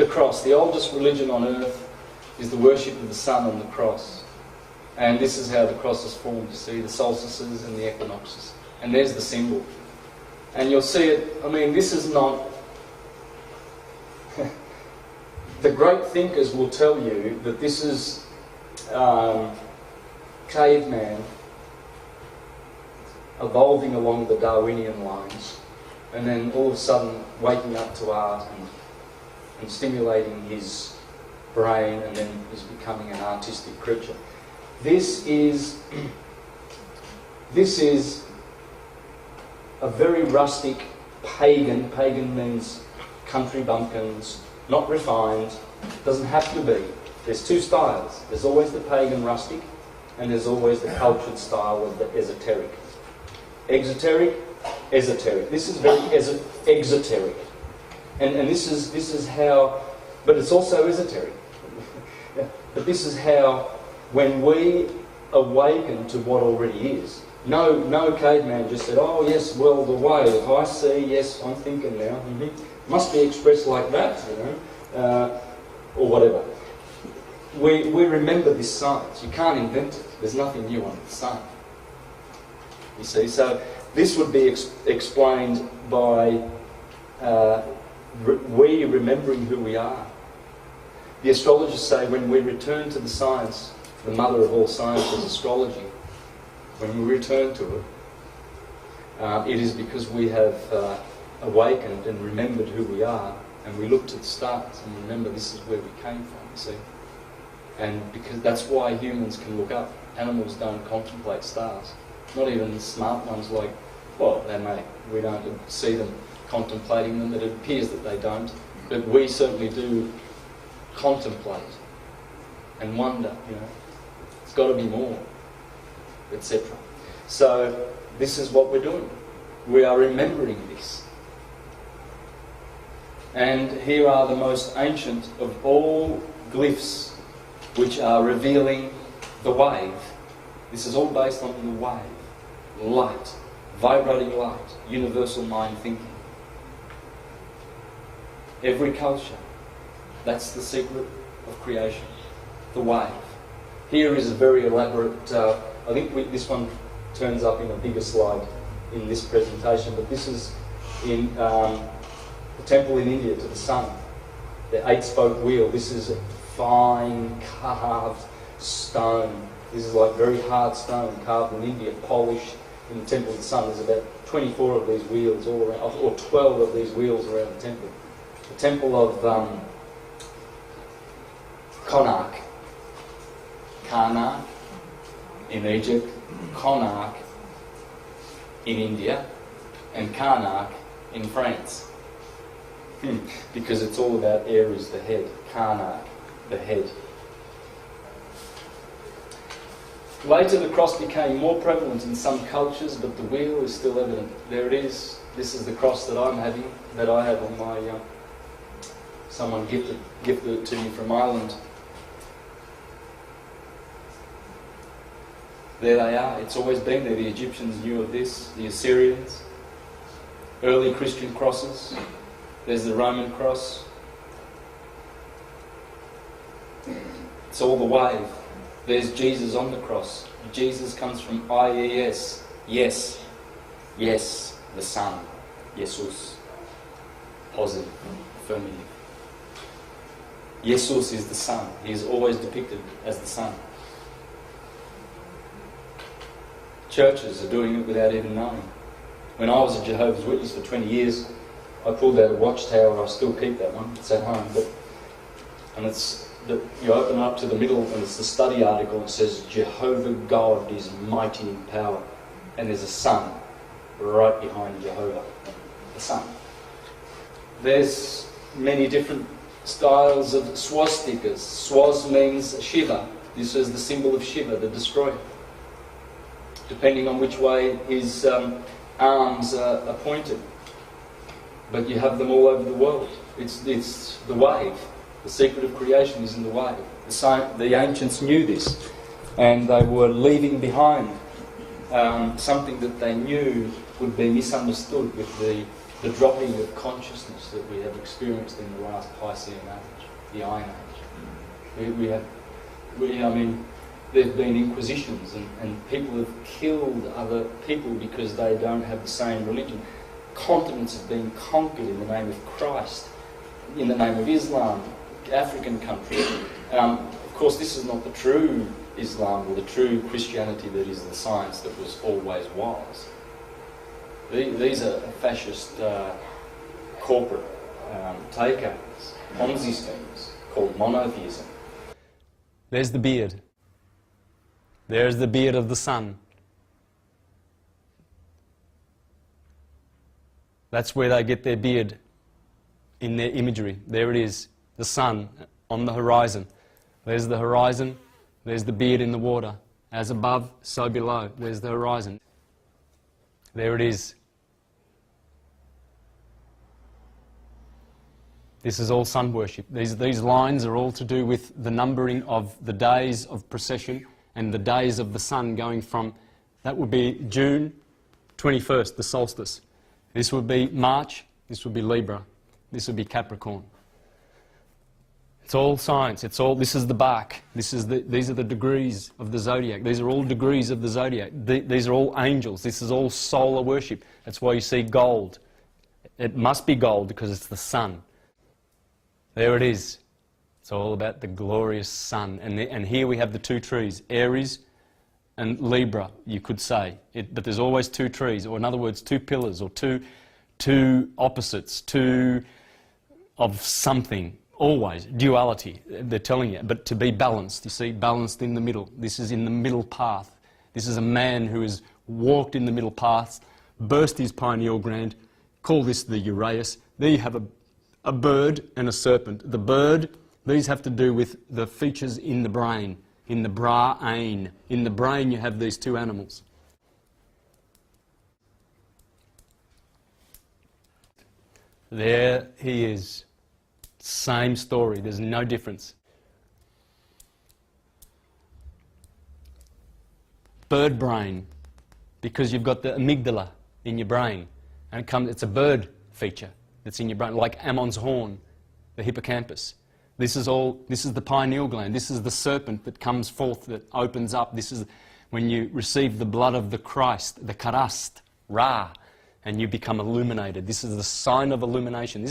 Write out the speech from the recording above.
The cross. The oldest religion on earth is the worship of the sun on the cross. And this is how the cross is formed. You see the solstices and the equinoxes. And there's the symbol. And you'll see it, I mean, this is not... The great thinkers will tell you that this is caveman evolving along the Darwinian lines, and then all of a sudden waking up to art and stimulating his brain, and then is becoming an artistic creature. This is a very rustic pagan. Pagan means country bumpkins, not refined. Doesn't have to be. There's two styles. There's always the pagan rustic, and there's always the cultured style of the esoteric. Exoteric, esoteric. This is very exoteric, and this is how. But it's also esoteric. But this is how, when we awaken to what already is. No caveman just said, "Oh yes, well the wave, I see. Yes, I'm thinking now. Must be expressed like that, you know, or whatever." We remember this science. You can't invent it. There's nothing new under the sun. You see, so this would be explained by we remembering who we are. The astrologers say when we return to the science, the mother of all sciences, astrology, when we return to it, it is because we have awakened and remembered who we are, and we look to the stars and remember this is where we came from, you see. And because that's why humans can look up. Animals don't contemplate stars. Not even smart ones like, well, they may. We don't see them contemplating them. It appears that they don't. But we certainly do contemplate and wonder, you know. It's got to be more, etc. So this is what we're doing. We are remembering this. And here are the most ancient of all glyphs which are revealing the wave. This is all based on the wave. Light, vibrating light, universal mind thinking. Every culture, that's the secret of creation, the wave. Here is a very elaborate, I think this one turns up in a bigger slide in this presentation, but this is in the temple in India to the sun, the 8-spoke wheel. This is fine carved stone. This is like very hard stone carved in India, polished in the temple of the sun. There's about 24 of these wheels all around, or 12 of these wheels around the temple. The temple of Karnak in Egypt, Konark in India, and Karnak in France. Because it's all about Aries, the head. Karnak, the head. Later the cross became more prevalent in some cultures, but the wheel is still evident. There it is. This is the cross that I'm having, that I have on my... someone gifted it to me from Ireland. There they are. It's always been there. The Egyptians knew of this. The Assyrians. Early Christian crosses. There's the Roman cross. It's all the wave. There's Jesus on the cross. Jesus comes from IES. Yes. Yes. The Son. Jesus. Positive. Affirmative. Jesus is the Son. He is always depicted as the Son. Churches are doing it without even knowing. When I was a Jehovah's Witness for 20 years, I pulled out a watchtower. I still keep that one. It's at home. And it's you open up to the middle, and it's the study article. It says, Jehovah God is mighty in power. And there's a sun right behind Jehovah. The sun. There's many different styles of swastikas. Swaz means Shiva. This is the symbol of Shiva, the destroyer. Depending on which way his arms are pointed. But you have them all over the world. It's the wave. The secret of creation is in the wave. The ancients knew this, and they were leaving behind something that they knew would be misunderstood with the the dropping of consciousness that we have experienced in the last Piscean age, the Iron Age. I mean, there have been inquisitions and people have killed other people because they don't have the same religion. Continents have been conquered in the name of Christ, in the name of Islam, African countries. Of course, this is not the true Islam or the true Christianity that is the science that was always was. These are fascist corporate takeovers, Ponzi schemes called monotheism. There's the beard. There's the beard of the sun. That's where they get their beard in their imagery. There it is, the sun on the horizon. There's the horizon, there's the beard in the water. As above, so below. There's the horizon. There it is. This is all sun worship. These lines are all to do with the numbering of the days of precession and the days of the sun going from, that would be June 21st, the solstice. This would be March, this would be Libra, this would be Capricorn. It's all science, this is the bark, these are the degrees of the zodiac, these are all degrees of the zodiac, these are all angels, this is all solar worship. That's why you see gold. It must be gold because it's the sun. There it is. It's all about the glorious sun. And here we have the two trees, Aries and Libra, you could say. But there's always two trees, or in other words, two pillars, or two opposites, two of something. Always. Duality, they're telling you. But to be balanced, you see, balanced in the middle. This is in the middle path. This is a man who has walked in the middle path, burst his pineal gland, call this the Uraeus. There you have a bird and a serpent. The bird, these have to do with the features in the brain, in the brain. In the brain you have these two animals. There he is. Same story, there's no difference. Bird brain, because you've got the amygdala in your brain, and it's a bird feature that's in your brain, like Ammon's horn, the hippocampus. This is the pineal gland. This is the serpent that comes forth, that opens up. This is when you receive the blood of the Christ, the karast, Ra, and you become illuminated. This is the sign of illumination.